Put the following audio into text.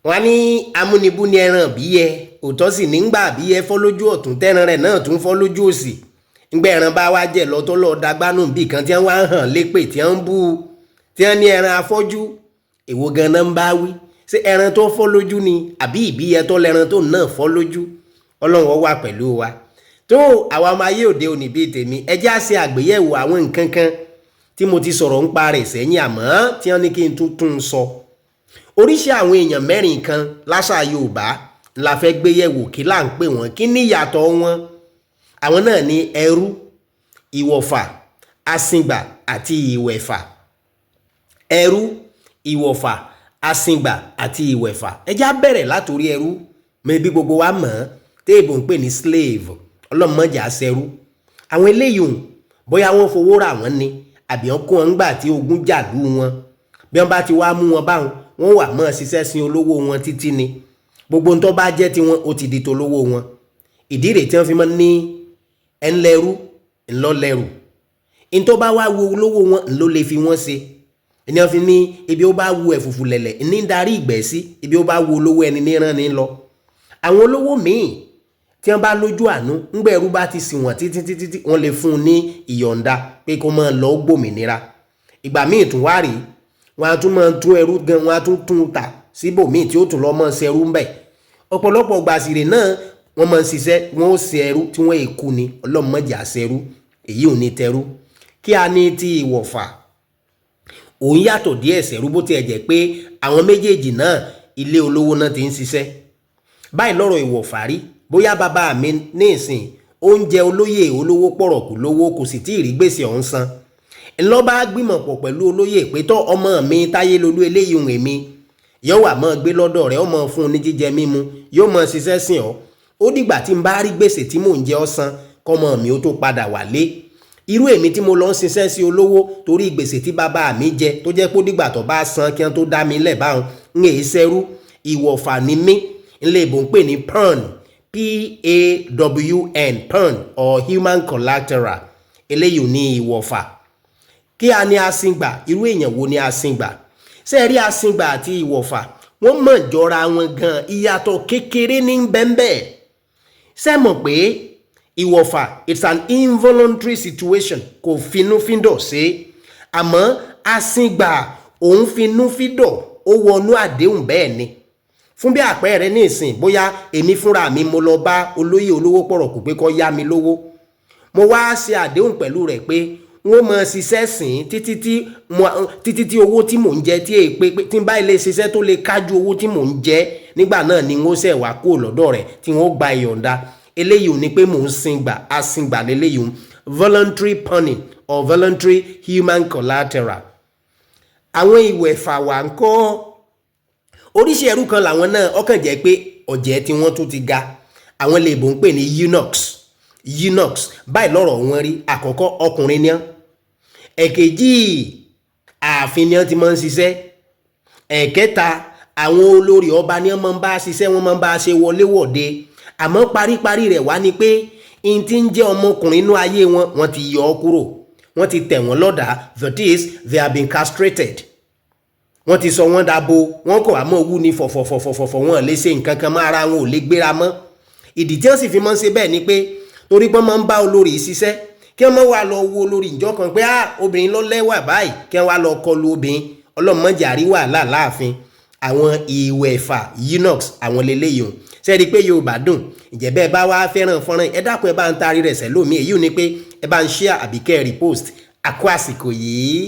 wọ́n ní amúnibú ni ẹran bíyẹ òótọ́ sì nígbà bíyẹ fọ́ lójú ọ̀tún tẹ́ran rẹ̀ náà tún fọ́ lójú òsì ńgbẹ́ ẹran bá wá jẹ́ lọ́tọ́ lọ́ọ́ dagbánú bí kan tí wọ́n wá hàn lépè tí wọ́n ń bú tí wọ́n ní ẹran afọ́jú èwo ganan ń bá wí ṣé ẹran tó fọ́ lójú ni àbí ìbíyẹ tó lẹ́ran tó náà fọ́ lójú ọlọ́run wà pẹ̀lú wa tó àwa ọmọ ayé òde òní bíi tèmi ẹ jẹ́ á ṣe àgbéyẹ̀wò àwọn nǹkan kan tí mo ti sọ̀rọ̀ ń pa rẹ̀ sẹ́yìn àmọ́ tí wọ́n ní kí n tún sọ oríṣi àwọn èèyàn mẹ́rin kan láṣà Yorùbá la fẹ́ gbé yẹ̀wò kí là ń pè wọ́n kí ní ìyàtọ̀ wọn àwọn náà ní ẹrú ìwọ̀fà asìngbà àti ìwẹ̀fà ẹrú ìwọ̀fà asìngbà àti ìwẹ̀fà ẹ já bẹ̀rẹ̀ látòrí ẹrú mẹ́bí gbogbo wa mọ̀ téèbù ń pè ní slave ọlọ́mọdé àṣẹrú àwọn eléyìí bóyá wọ́n fowó rà wọ́n ni àbí wọ́n kó wọn gbà tí ogun jàlú wọn bí wọ́n bá ti wá mú wọn báwọn wọ́n wà mọ́ ṣiṣẹ́ sin olówó wọn títí ni gbogbo ń tó bá jẹ́ tiwọn ó ti di tolówó wọn ìdí rẹ̀ tí wọ́n fi mọ́ ní ẹnlẹ́rú ńlọ́lẹ́rù ń tó bá wá wo olówó wọn ńlọ lè fi wọ́n ṣe ẹni wọ́n fi ní ibi ó bá wu ẹ̀fùfù lẹ̀lẹ̀ ní darí ìgbẹ́ sí ibi ó bá wo olówó ẹni níran ní lọ àwọn olówó míì tí wọ́n bá lójú àánú ńgbẹ̀rú bá ti sìn wọ́n títí wọ́n lè fún un ní ìyọ̀ǹda pé kó máa lọ gbòmìnira ìgbà míì tún wá rèé wọ́n á tún máa tún ẹrú gan wọ́n á tún ta síbòmíì tí ó tún lọ mọ́ ṣẹrú ń bẹ̀ ọ̀pọ̀lọpọ̀ gbàsìrè náà wọ́n máa ń ṣiṣẹ́ wọ́n ó ṣe ẹrú tí wọ́n èkú ni ọlọ́mọdé àṣẹrú èyí ò ní tẹrú kí a ní ti ìwọ̀fà òun yàtọ̀ díẹ̀ ṣẹrú bó tiẹ̀ jẹ́ pé àwọn méjèèjì náà ilé olówó náà ti ń ṣiṣẹ́ báyìí lọ́rọ̀ ìwọ̀fà rí bóyá bàbá mi ní ìsìn oúnjẹ olóyè olówó pọ̀rọ̀kù lówó kò sì tí ì rí gbèsè ọ̀hún san ńlọ́ba gbìmọ̀ pọ̀ pẹ̀lú olóyè pé tọ́ ọmọ mi táyé lolú eléyìí ohun èmi yóò wà mọ́ gbé lọ́dọ̀ rẹ̀ ó mọ́ fún un ní jíjẹ mímu yóò mọ́ ṣiṣẹ́ sìn ọ́ ó dìgbà tí n bá rí gbèsè tí mò ń jẹ ọ́ san kọ́mọ mi ó tó padà wálé irú èmi tí mo lọ ń ṣiṣẹ́ sí olówó torí gbèsè tí bàbá mi jẹ tó jẹ́ pé ó dìgbà tó bá san kí wọ́n tó dá mi lẹ̀ báwọn ń èé sẹ́rú ìwọ̀fà ni mí ńlẹ̀ ìbò ń pè ní pawn PAWN pawn or human collateral eléyìí ò ní ìwọ̀fà kí a ní asìngbà irú èèyàn wo ni asìngbà ṣé ẹ rí asìngbà àti ìwọ̀fà wọ́n mọ̀ jọra wọn gan ìyàtọ̀ kékeré ní bẹ́ńbẹ́ ṣé mọ̀ pé ìwọ̀fà it's an involuntary situation kò finúfíndọ̀ ṣe àmọ́ asìngbà òun finúfíndọ̀ ó wọnú àdéhùn bẹ́ẹ̀ ni fún bí àpẹẹrẹ ní ìsìn bóyá èmi fúnra mi mo lọ bá olóyè olówó pọ̀rọ̀kù pé kó yá mi lówó mo wá ṣe àdéhùn pẹ̀lú rẹ̀ pé wọ́n mọ̀ ṣiṣẹ́ sìn títí tí owó tí mò ń jẹ tí èpè tí n bá ilé ṣiṣẹ́ tó lè kájú owó tí mò ń jẹ nígbà náà ni wọ́n ṣẹ̀ wá kúrò lọ́dọ̀ rẹ̀ tí wọ́n gba ìyọ̀ǹda eléyìí ò ní pé mò ń sìngbà asìngbà lélẹ́yìí ò voluntary pawning or voluntary human collateral. àwọn ìwẹ̀fà wà ń kọ́ oríṣi ẹrú kan làwọn náà ọkàn jẹ́ pé ọ̀jẹ̀ tí wọ́n tún ti ga àwọn lè bò ń pè ní eunuchs báyìí lọ́rọ̀ wọn rí àkọ́kọ́ ọkùnrin ni wọ́n ẹ̀kejì ààfin ni wọ́n ti máa ń ṣiṣẹ́ ẹ̀kẹta àwọn olórí ọba ni wọ́n máa ń bá ṣiṣẹ́ wọ́n máa ń bá ṣe wọléwọ̀de àmọ́ paríparí rẹ̀ wá ni pé n ti ń jẹ́ ọmọkùnrin inú ayé wọn wọ́n ti yọ ọ́ kúrò wọ́n ti tẹ̀ wọ́n lọ́dà that is they have been castrated wọ́n ti sọ wọ́n dabo wọ́n kọ̀ àmọ́ wú ní fọ̀fọ̀fọ̀fọ̀fọ̀ wọn lè ṣe nǹkan kan mọ́ ara wọn ò lè gbéra mọ́ ìdí tí wọ́n sì fi máa ń ṣe bẹ́ẹ̀ ni pé torí pé wọ́n máa ń bá olórí ṣiṣẹ́ kí wọ́n máa wá lọ wo olórí ìjọ kan pé obìnrin ló lẹ́wà báyìí kí wọ́n wá lọ kọlu obìnrin ọlọ́mọdé àríwá láàfin àwọn ìwẹ̀fà eunuchs àwọn lélẹ́yìí o sẹ́ẹ̀rí pé Yorùbá dùn ìjẹ́ bẹ́ẹ̀ bá wá fẹ́ràn fọ́nrán ẹ dákun ẹ bá ń taari rẹ̀ sẹ́lómi èyí ò ní pé ẹ bá ń share àbí kẹ́ ẹ repost àkó àsìkò yìí.